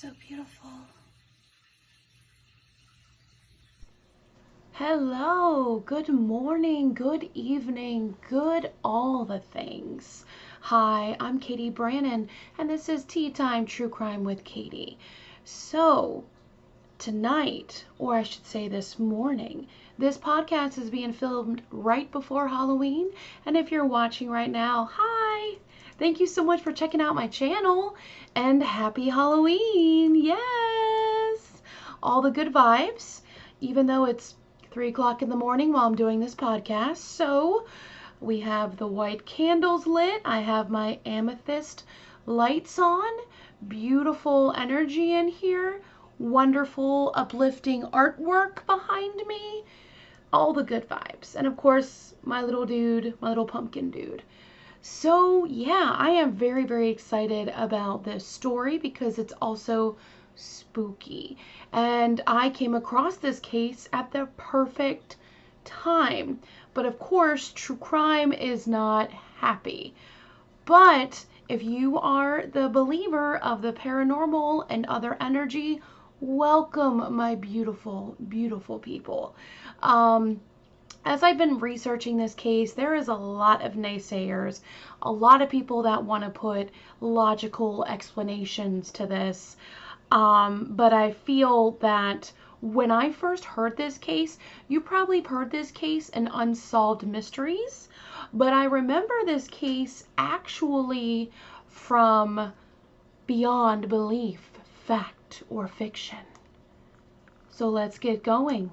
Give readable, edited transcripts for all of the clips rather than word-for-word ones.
so beautiful. Hello, good morning, good evening, good all the things. Hi, I'm Katie Brannon, and this is Tea Time True Crime with Katie. So, tonight, or I should say this morning, this podcast is being filmed right before Halloween, and if you're watching right now, hi! Thank you so much for checking out my channel, and happy Halloween! Yes! All the good vibes, even though it's 3 o'clock in the morning while I'm doing this podcast. So we have the white candles lit. I have my amethyst lights on. Beautiful energy in here. Wonderful, uplifting artwork behind me. All the good vibes. And of course, my little dude, my little pumpkin dude. So yeah, I am very, very excited about this story because it's also spooky. And I came across this case at the perfect time. But of course, true crime is not happy. But if you are the believer of the paranormal and other energy, welcome, my beautiful, beautiful people. As I've been researching this case, there is a lot of naysayers, a lot of people that want to put logical explanations to this. But I feel that when I first heard this case, you probably heard this case in Unsolved Mysteries, but I remember this case actually from Beyond Belief, Fact or Fiction. So let's get going.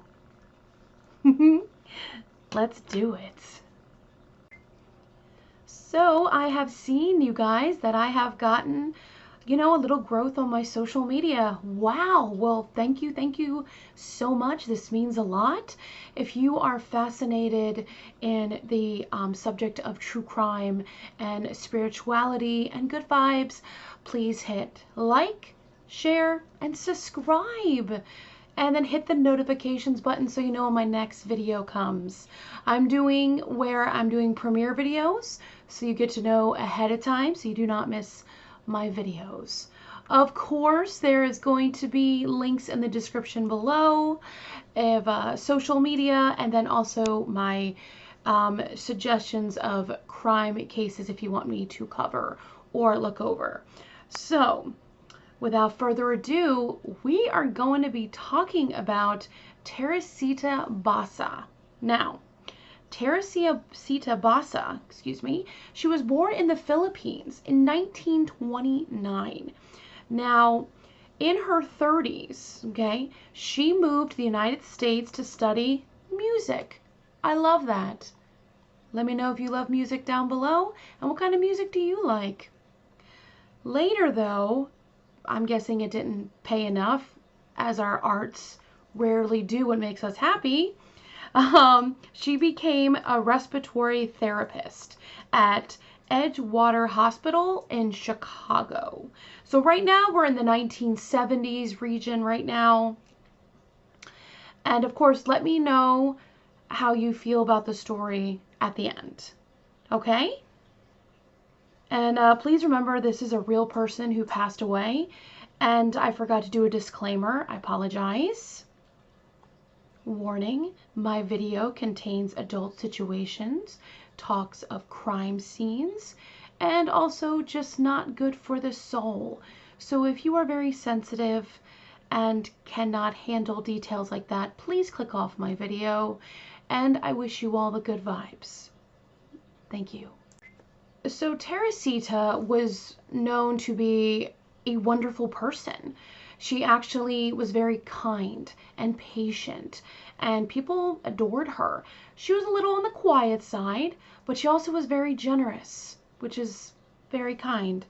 Let's do it. So I have seen, you guys, that I have gotten, a little growth on my social media. Wow. Well, thank you so much. This means a lot. If you are fascinated in the subject of true crime and spirituality and good vibes, please hit like, share, and subscribe. And then hit the notifications button so you know when my next video comes. I'm doing premiere videos, so you get to know ahead of time so you do not miss my videos. Of course, there is going to be links in the description below of social media, and then also my suggestions of crime cases if you want me to cover or look over. So, without further ado, we are going to be talking about Teresita Basa. Now, Teresita Basa, she was born in the Philippines in 1929. Now, in her 30s, she moved to the United States to study music. I love that. Let me know if you love music down below, and what kind of music do you like? Later, though, I'm guessing it didn't pay enough, as our arts rarely do what makes us happy. She became a respiratory therapist at Edgewater Hospital in Chicago. So right now we're in the 1970s region right now. And of course, let me know how you feel about the story at the end. Okay? And please remember, this is a real person who passed away. And I forgot to do a disclaimer. I apologize. Warning, my video contains adult situations, talks of crime scenes, and also just not good for the soul. So if you are very sensitive and cannot handle details like that, please click off my video. And I wish you all the good vibes. Thank you. So Teresita was known to be a wonderful person. She actually was very kind and patient, and people adored her. She was a little on the quiet side, but she also was very generous, which is very kind.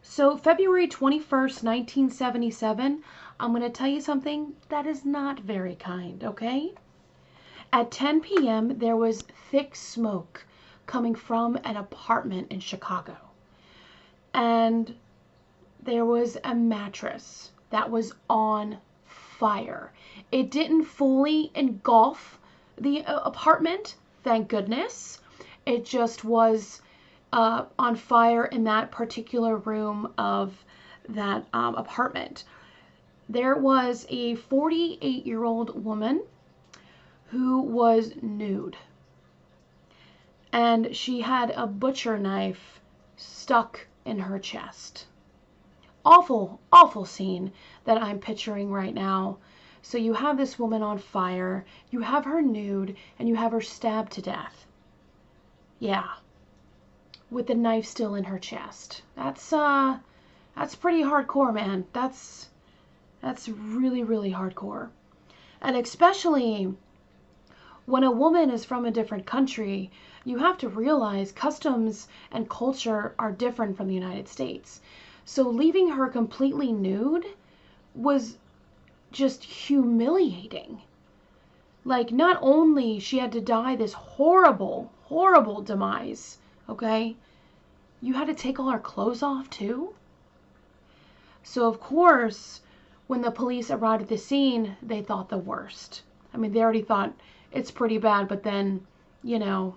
So February 21st, 1977, I'm going to tell you something that is not very kind, okay? At 10 p.m., there was thick smoke coming from an apartment in Chicago. And there was a mattress that was on fire. It didn't fully engulf the apartment, thank goodness. It just was on fire in that particular room of that apartment. there was a 48-year-old woman who was nude, and she had a butcher knife stuck in her chest. Awful, awful scene that I'm picturing right now. So you have this woman on fire, you have her nude, and you have her stabbed to death. Yeah, with the knife still in her chest. That's pretty hardcore, man. That's really, really hardcore. And especially when a woman is from a different country, you have to realize customs and culture are different from the United States. So leaving her completely nude was just humiliating. Like, not only she had to die this horrible, horrible demise, okay, you had to take all her clothes off too. So of course, when the police arrived at the scene, they thought the worst. I mean, they already thought it's pretty bad, but then, you know,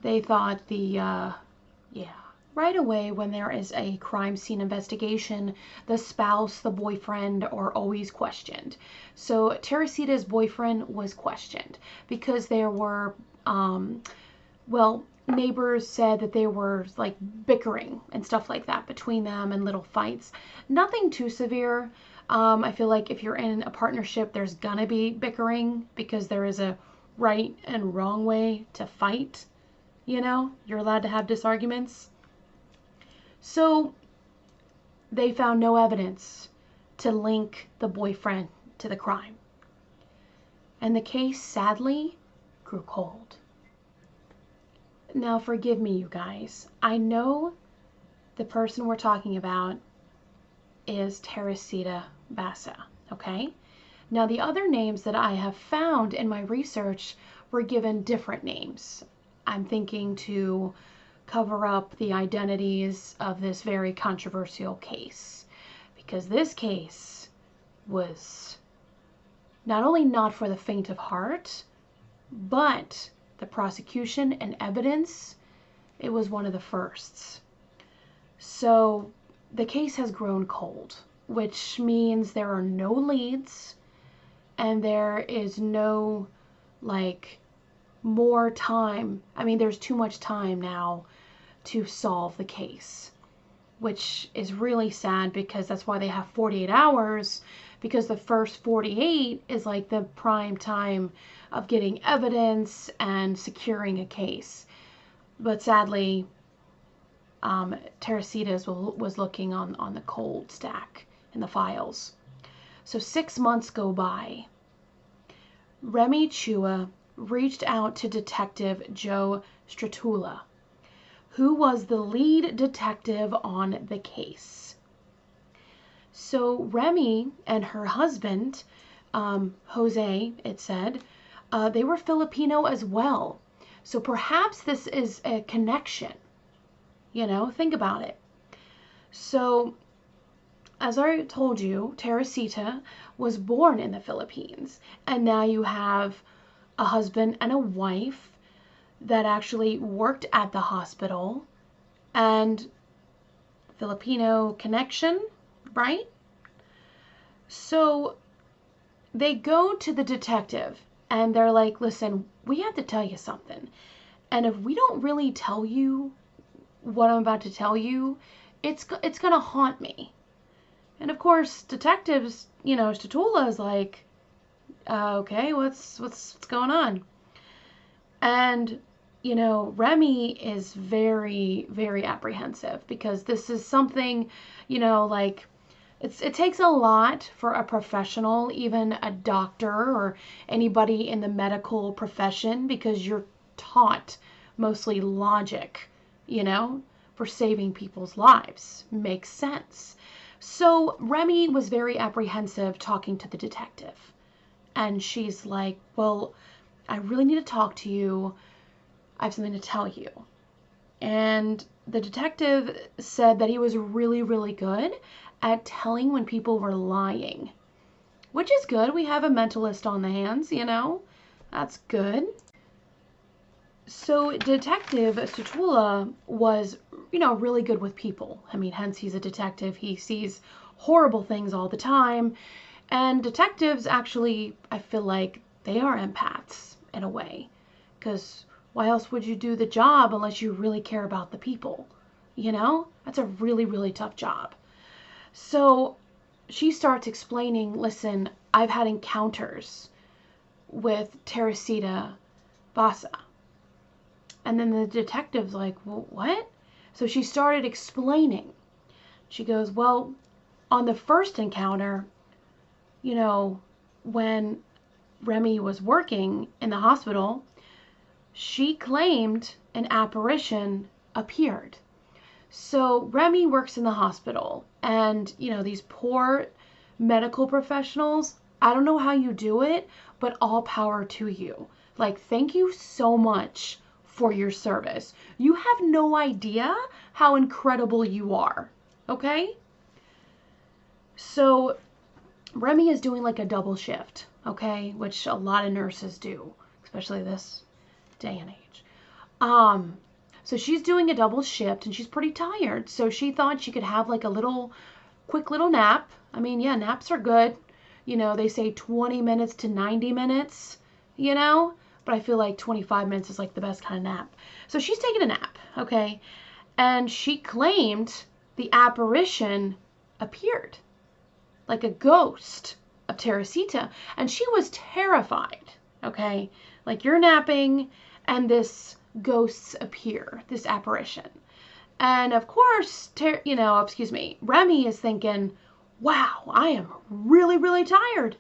they thought yeah. Right away, when there is a crime scene investigation, the spouse, the boyfriend are always questioned. So Teresita's boyfriend was questioned because there were, well, neighbors said that they were like bickering and stuff like that between them and little fights. Nothing too severe. I feel like if you're in a partnership, there's gonna be bickering because there is a right and wrong way to fight. You know, you're allowed to have disarguments. So they found no evidence to link the boyfriend to the crime. And the case, sadly, grew cold. Now, forgive me, you guys. I know the person we're talking about is Teresita Basa, okay? Now, the other names that I have found in my research were given different names. I'm thinking to cover up the identities of this very controversial case, because this case was not only not for the faint of heart, but the prosecution and evidence, it was one of the firsts. So the case has grown cold, which means there are no leads and there is no like more time. I mean, there's too much time now to solve the case, which is really sad because that's why they have 48 hours, because the first 48 is like the prime time of getting evidence and securing a case. But sadly, Teresita's was looking on the cold stack in the files. So 6 months go by. Remy Chua reached out to Detective Joe Stratula, who was the lead detective on the case. So Remy and her husband, Jose, it said, they were Filipino as well. So perhaps this is a connection. You know, think about it. So, as I told you, Teresita was born in the Philippines. And now you have a husband and a wife that actually worked at the hospital, and Filipino connection, right? So they go to the detective and they're like, listen, we have to tell you something. And if we don't really tell you what I'm about to tell you, it's going to haunt me. And of course, detectives, you know, Statula is like, okay, what's going on? And you know, Remy is very, very apprehensive because this is something, you know, like it takes a lot for a professional, even a doctor or anybody in the medical profession, because you're taught mostly logic, you know, for saving people's lives. Makes sense. So Remy was very apprehensive talking to the detective. And she's like, well, I really need to talk to you. I have something to tell you. And the detective said that he was really, really good at telling when people were lying, which is good. We have a mentalist on the hands, you know, that's good. So Detective Statula was, you know, really good with people. I mean, hence he's a detective. He sees horrible things all the time. And detectives actually, I feel like they are empaths in a way, because why else would you do the job unless you really care about the people? You know, that's a really, really tough job. So she starts explaining, listen, I've had encounters with Teresita Basa. And then the detective's like, well, what? So she started explaining. She goes, well, on the first encounter, you know, when Remy was working in the hospital, she claimed an apparition appeared. So Remy works in the hospital, and, you know, these poor medical professionals, I don't know how you do it, but all power to you. Like, thank you so much for your service. You have no idea how incredible you are, okay? So Remy is doing like a double shift, okay, which a lot of nurses do, especially this day and age. So she's doing a double shift and she's pretty tired. So she thought she could have like a quick little nap. I mean, yeah, naps are good. You know, they say 20 minutes to 90 minutes, you know, but I feel like 25 minutes is like the best kind of nap. So she's taking a nap, okay, and she claimed the apparition appeared, like a ghost of Teresita, and she was terrified, okay? Like, you're napping and this ghosts appear, this apparition. And of course, Remy is thinking, wow, I am really, really tired.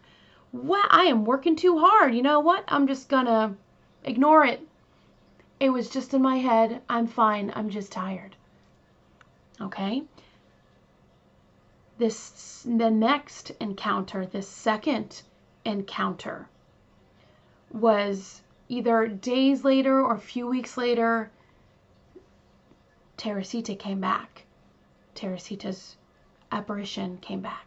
Wow, I am working too hard. You know what? I'm just gonna ignore it. It was just in my head. I'm fine. I'm just tired. Okay? The next encounter, this second encounter, was either days later or a few weeks later. Teresita came back. Teresita's apparition came back.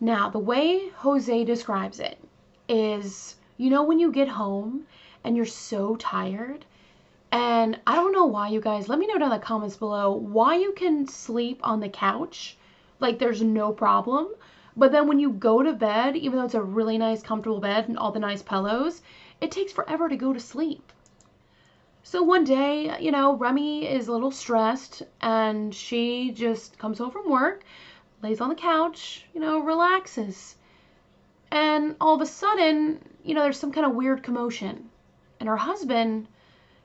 Now, the way Jose describes it is, you know, when you get home and you're so tired, and I don't know why, you guys, let me know down in the comments below why you can sleep on the couch like there's no problem, but then when you go to bed, even though it's a really nice comfortable bed and all the nice pillows, it takes forever to go to sleep. So one day, you know, Remy is a little stressed and she just comes home from work, lays on the couch, you know, relaxes. And all of a sudden, you know, there's some kind of weird commotion. And her husband,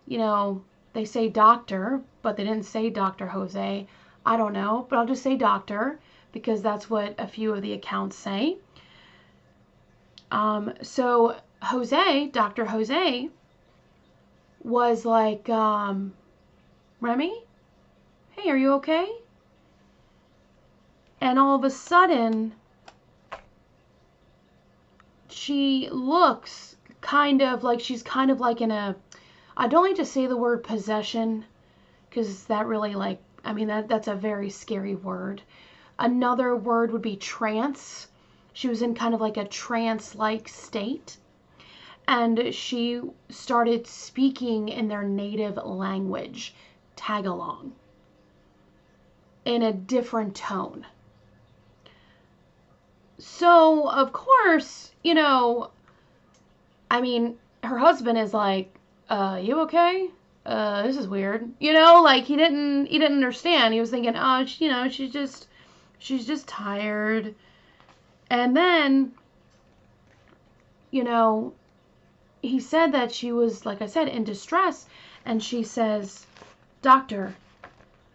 you know, they say doctor, but they didn't say Dr. Jose. I don't know, but I'll just say doctor because that's what a few of the accounts say. So Jose, Dr. Jose, was like, Remy, hey, are you okay? And all of a sudden, she looks kind of like she's kind of like in a, I don't like to say the word possession because that really, like, I mean, that's a very scary word. Another word would be trance. She was in kind of like a trance-like state. And she started speaking in their native language, Tagalog, in a different tone. So, of course, you know, I mean, her husband is like, you okay? This is weird. You know, like he didn't understand. He was thinking, oh, you know, she's just tired. And then, you know, he said that she was, like I said, in distress. And she says, Doctor,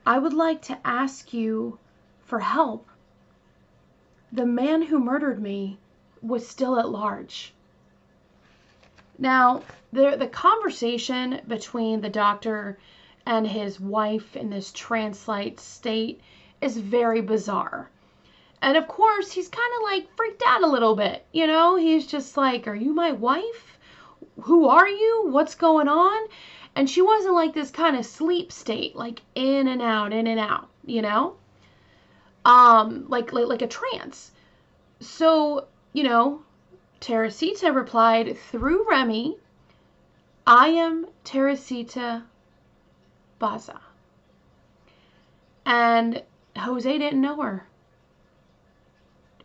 I would like to ask you for help. The man who murdered me was still at large. Now, the conversation between the doctor and his wife in this trance-like state is very bizarre. And of course, he's kind of like freaked out a little bit. You know, he's just like, are you my wife? Who are you? What's going on? And she wasn't like this kind of sleep state, like in and out, you know? Like a trance. So, you know, Teresita replied through Remy, I am Teresita Basa. And Jose didn't know her.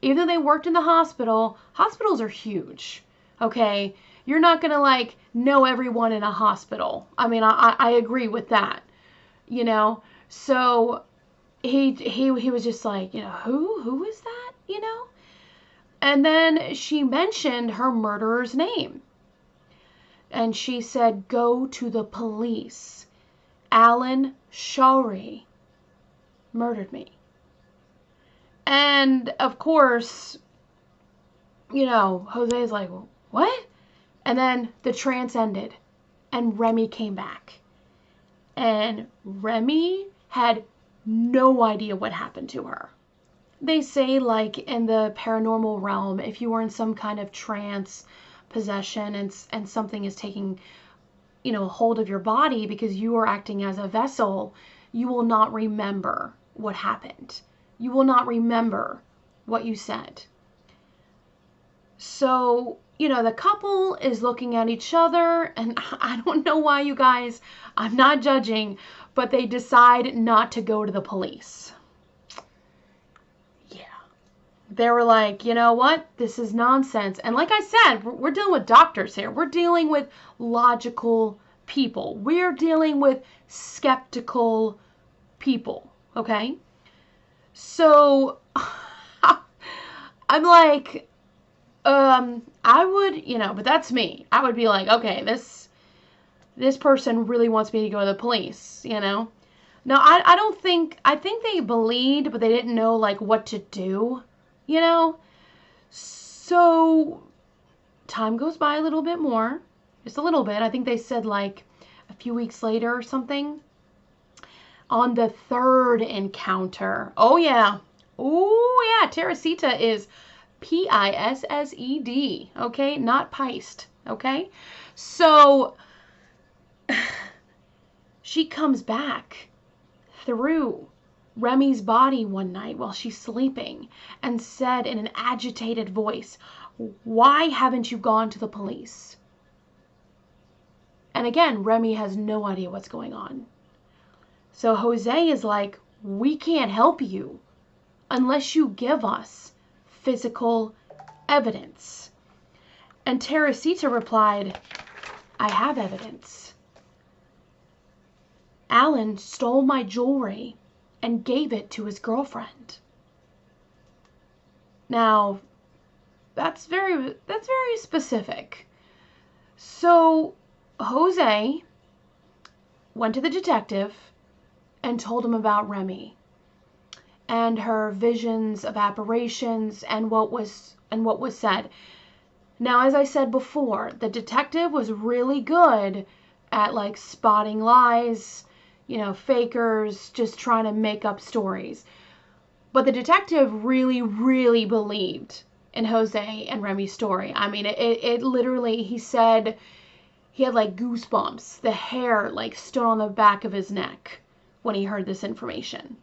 Even though they worked in the hospital, hospitals are huge, okay? You're not going to like know everyone in a hospital. I mean, I agree with that, you know? So he was just like, you know, who is that, you know? And then she mentioned her murderer's name. And she said, go to the police. Alan Shawry murdered me. And of course, you know, Jose's like, what? And then the trance ended and Remy came back. And Remy had no idea what happened to her. They say, like, in the paranormal realm, if you are in some kind of trance possession and something is taking, you know, hold of your body because you are acting as a vessel, you will not remember what happened. You will not remember what you said. So, you know, the couple is looking at each other, and I don't know why, you guys, I'm not judging, but they decide not to go to the police. Yeah. They were like, you know what? This is nonsense. And like I said, we're dealing with doctors here. We're dealing with logical people. We're dealing with skeptical people, okay? So I'm like, I would, you know, but that's me. I would be like, okay, this person really wants me to go to the police, you know? No, I don't think, I think they believed, but they didn't know, like, what to do, you know? So time goes by a little bit more, just a little bit. I think they said, like, a few weeks later or something. On the third encounter, oh yeah, Teresita is Pissed, okay, not Piced, okay? So she comes back through Remy's body one night while she's sleeping and said in an agitated voice, why haven't you gone to the police? And again, Remy has no idea what's going on. So Jose is like, we can't help you unless you give us physical evidence. And Teresita replied, I have evidence. Alan stole my jewelry and gave it to his girlfriend. Now, that's very specific. So Jose went to the detective and told him about Remy and her visions of apparitions and what was said. Now, as I said before, the detective was really good at like spotting lies, you know, fakers, just trying to make up stories. But the detective really, really believed in Jose and Remy's story. I mean, it literally, he said he had like goosebumps. The hair like stood on the back of his neck when he heard this information.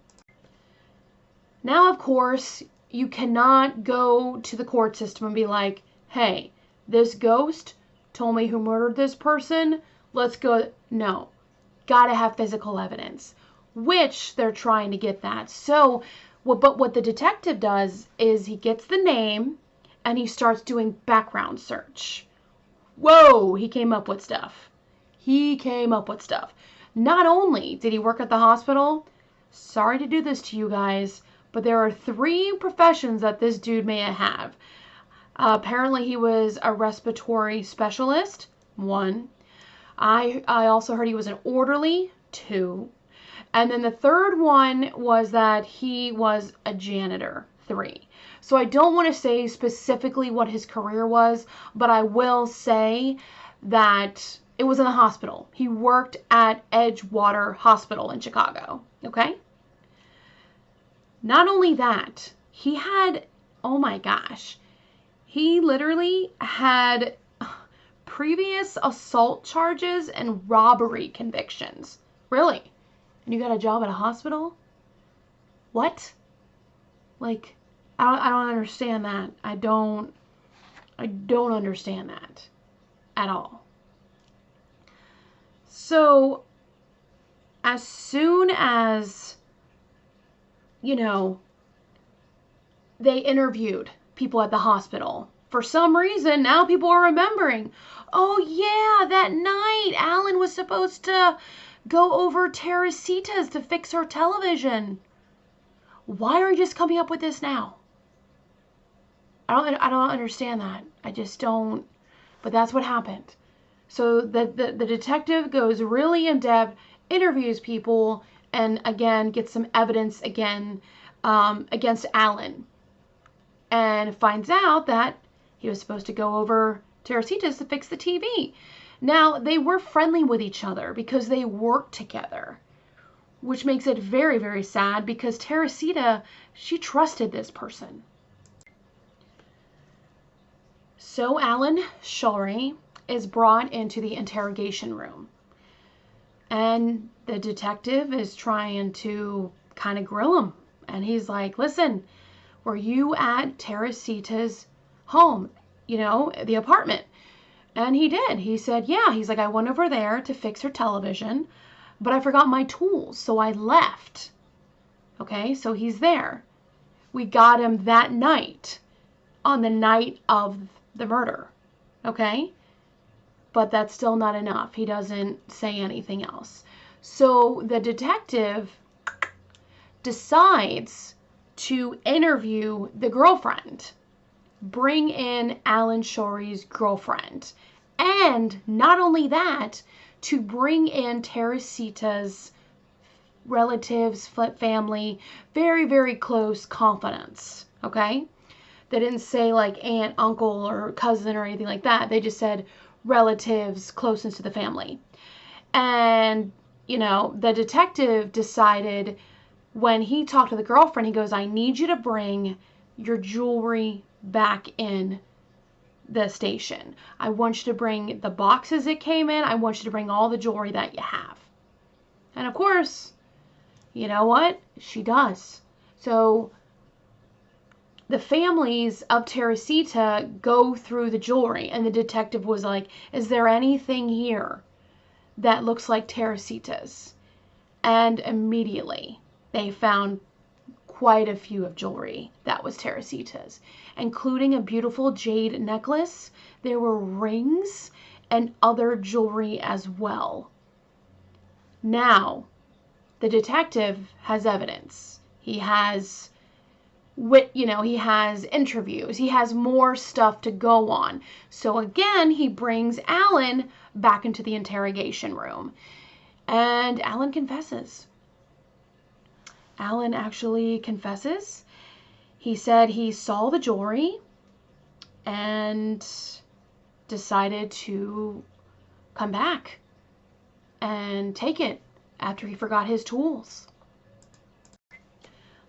Now, of course, you cannot go to the court system and be like, hey, this ghost told me who murdered this person. Let's go. No. Gotta have physical evidence, which they're trying to get that. So, what the detective does is he gets the name and he starts doing background search. Whoa, he came up with stuff. Not only did he work at the hospital, sorry to do this to you guys, but there are 3 professions that this dude may have. Apparently he was a respiratory specialist, 1. I also heard he was an orderly, 2. And then the third one was that he was a janitor, 3. So I don't want to say specifically what his career was, but I will say that it was in the hospital. He worked at Edgewater Hospital in Chicago, okay? Not only that, he had, oh my gosh, he literally had previous assault charges and robbery convictions. Really? And you got a job at a hospital? What? Like, I don't understand that. I don't understand that at all. So, as soon as, you know, they interviewed people at the hospital. For some reason, now people are remembering. Oh yeah, that night Alan was supposed to go over Teresita's to fix her television. Why are you just coming up with this now? I don't understand that. I just don't. But that's what happened. So the detective goes really in depth, interviews people, and again gets some evidence again against Alan, and finds out that he was supposed to go over Teresita's to fix the TV. Now, they were friendly with each other because they worked together, which makes it very, very sad because Teresita, she trusted this person. So Alan Shulry is brought into the interrogation room, and the detective is trying to kind of grill him. And he's like, listen, were you at Teresita's home, the apartment? And he did. He said, yeah. He's like, I went over there to fix her television, but I forgot my tools, so I left. Okay, so he's there. We got him that night, on the night of the murder. Okay? But that's still not enough. He doesn't say anything else. So the detective decides to interview the girlfriend, bring in Alan Shulry's girlfriend, and not only that, to bring in Teresita's relatives, family, very, very close confidants, okay? They didn't say like aunt, uncle, or cousin or anything like that. They just said relatives, closeness to the family. And, the detective decided, when he talked to the girlfriend, he goes, I need you to bring your jewelry back in the station. I want you to bring the boxes it came in. I want you to bring all the jewelry that you have. And of course, you know what? She does. So the families of Teresita go through the jewelry, and the detective was like, is there anything here that looks like Teresita's? And immediately they found quite a few of jewelry that was Teresita's, including a beautiful jade necklace. There were rings and other jewelry as well. Now, the detective has evidence. He has, he has interviews. He has more stuff to go on. So again, he brings Alan back into the interrogation room, and Alan confesses. Alan actually confesses. He said he saw the jewelry and decided to come back and take it after he forgot his tools.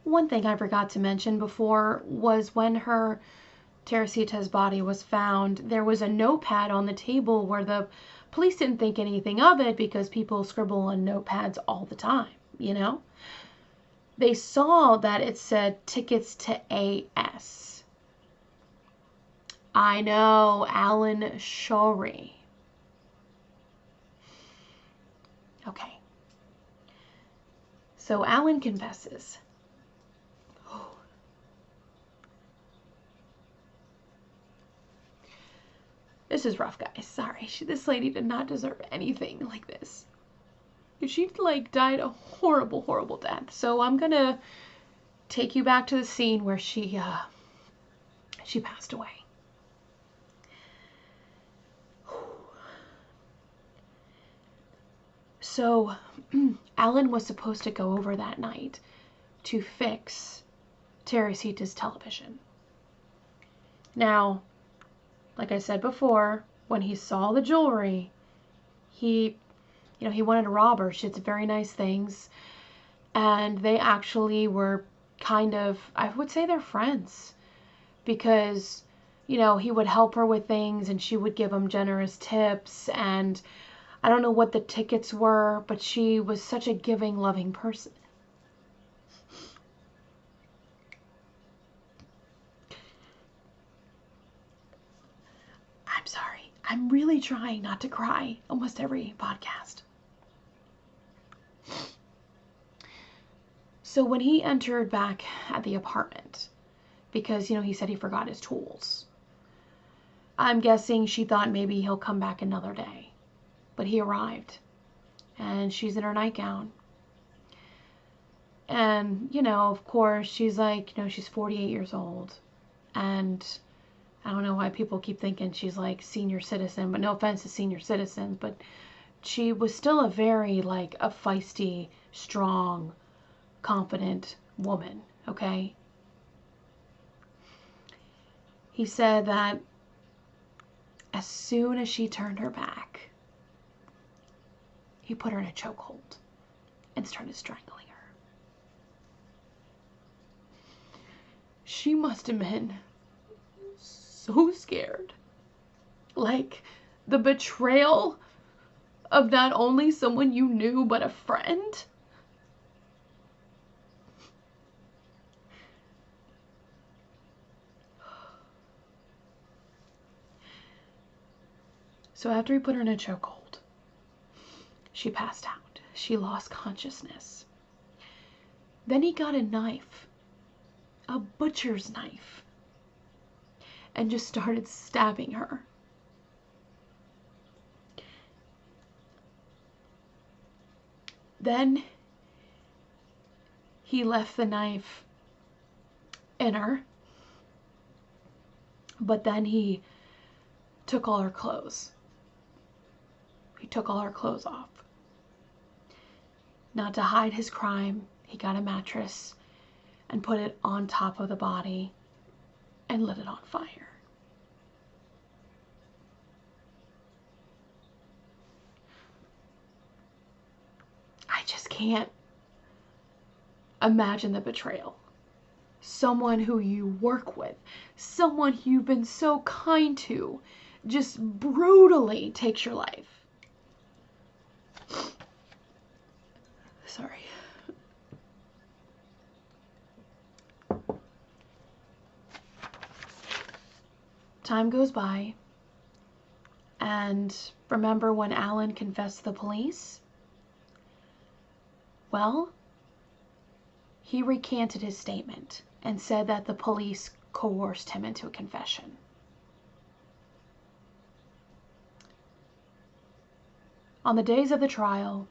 One thing I forgot to mention before was when Teresita's body was found, there was a notepad on the table where the police didn't think anything of it because people scribble on notepads all the time, They saw that it said tickets to AS. I know, Alan Shulry. Okay. So Alan confesses. This is rough, guys. Sorry. This lady did not deserve anything like this. She died a horrible, horrible death. So I'm gonna take you back to the scene where she passed away. So Alan was supposed to go over that night to fix Teresita's television. Now, like I said before, when he saw the jewelry, he wanted to rob her. She had very nice things. And they actually were kind of, I would say they're friends. Because, he would help her with things and she would give him generous tips. And I don't know what the tickets were, but she was such a giving, loving person. I'm sorry. I'm really trying not to cry almost every podcast. So when he entered back at the apartment, because, he said he forgot his tools. I'm guessing she thought maybe he'll come back another day. But he arrived, and she's in her nightgown. And, of course, she's like, she's 48 years old. And I don't know why people keep thinking she's like senior citizen, but no offense to senior citizens, but she was still a very, like, a feisty, strong, confident woman, okay? He said that as soon as she turned her back, he put her in a chokehold and started strangling her. She must have been so scared. Like, the betrayal of not only someone you knew, but a friend. So after he put her in a chokehold, she passed out. She lost consciousness. Then he got a knife, a butcher's knife, and just started stabbing her. Then he left the knife in her, but then he took all her clothes. He took all her clothes off. Not to hide his crime, he got a mattress and put it on top of the body and lit it on fire. I just can't imagine the betrayal. Someone who you work with, someone you've been so kind to, just brutally takes your life. Sorry. Time goes by, and remember when Alan confessed to the police? Well, he recanted his statement and said that the police coerced him into a confession. On the days of the trial,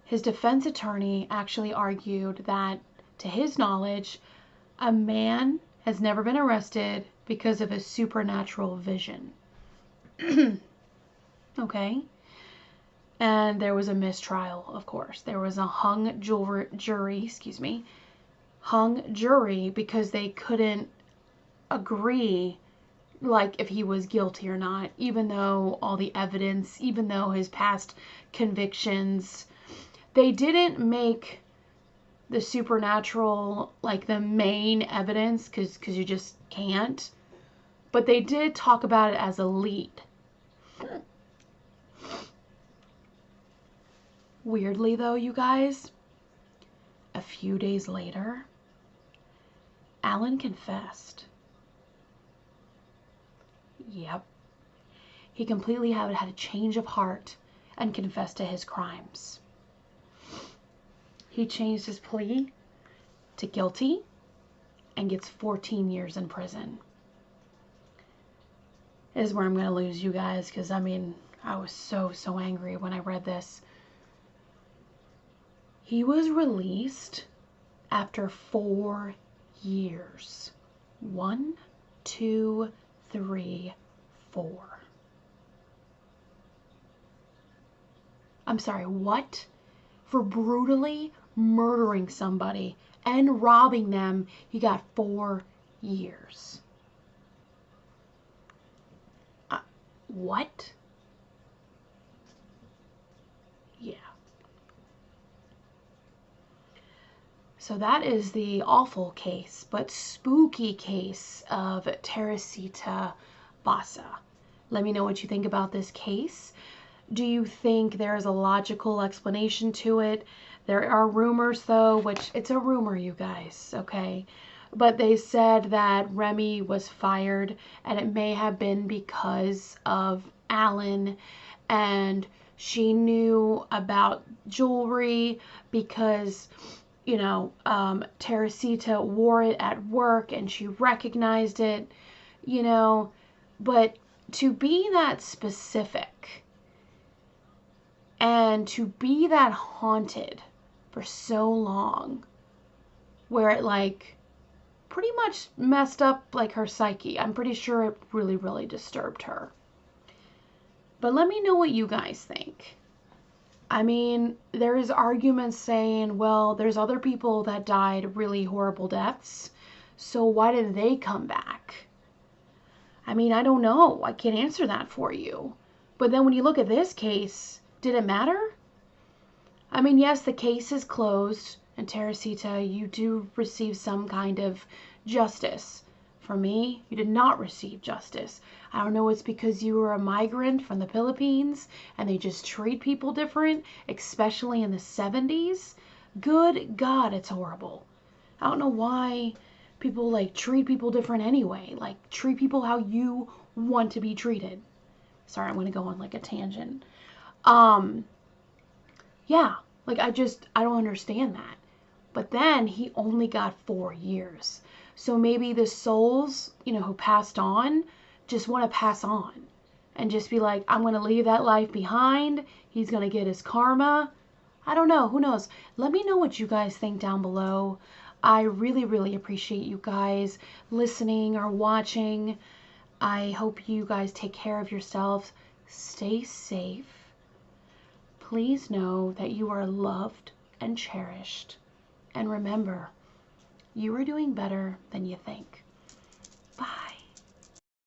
his defense attorney actually argued that, to his knowledge, a man has never been arrested because of his supernatural vision. Okay? And there was a mistrial, of course. There was a hung jury because they couldn't agree, like, if he was guilty or not, even though all the evidence, even though his past convictions, they didn't make the supernatural like the main evidence, because you just can't, but they did talk about it as a lead. Weirdly though, you guys, a few days later, Alan confessed. Yep. He completely had a change of heart and confessed to his crimes. He changed his plea to guilty and gets 14 years in prison. This is where I'm going to lose you guys, because I was so angry when I read this. He was released after 4 years. 1, 2, 3, 4. I'm sorry, what? For brutally murdering somebody and robbing them, he got 4 years. What? Yeah. So that is the awful case, but spooky case of Teresita Basa. Let me know what you think about this case. Do you think there's a logical explanation to it? There are rumors, though, which it's a rumor, you guys, okay? But they said that Remy was fired, and it may have been because of Alan, and she knew about jewelry because Teresita wore it at work and she recognized it, you know, but to be that specific and to be that haunted for so long, where it like pretty much messed up like her psyche. I'm pretty sure it really, really disturbed her. But let me know what you guys think. I mean, there's arguments saying, well, there's other people that died really horrible deaths, so why did they come back? I mean, I don't know. I can't answer that for you. But then when you look at this case, did it matter? I mean, yes, the case is closed, and Teresita, you do receive some kind of justice. For me, you did not receive justice. I don't know, it's because you were a migrant from the Philippines and they just treat people different, especially in the 70s. Good God, it's horrible. I don't know why people like treat people different anyway. Like, treat people how you want to be treated. Sorry, I'm going to go on like a tangent. Yeah, like I don't understand that. But then he only got 4 years. So maybe the souls, who passed on just want to pass on and just be like, I'm going to leave that life behind. He's going to get his karma. I don't know. Who knows? Let me know what you guys think down below. I really, really appreciate you guys listening or watching. I hope you guys take care of yourselves. Stay safe. Please know that you are loved and cherished. And remember, you are doing better than you think.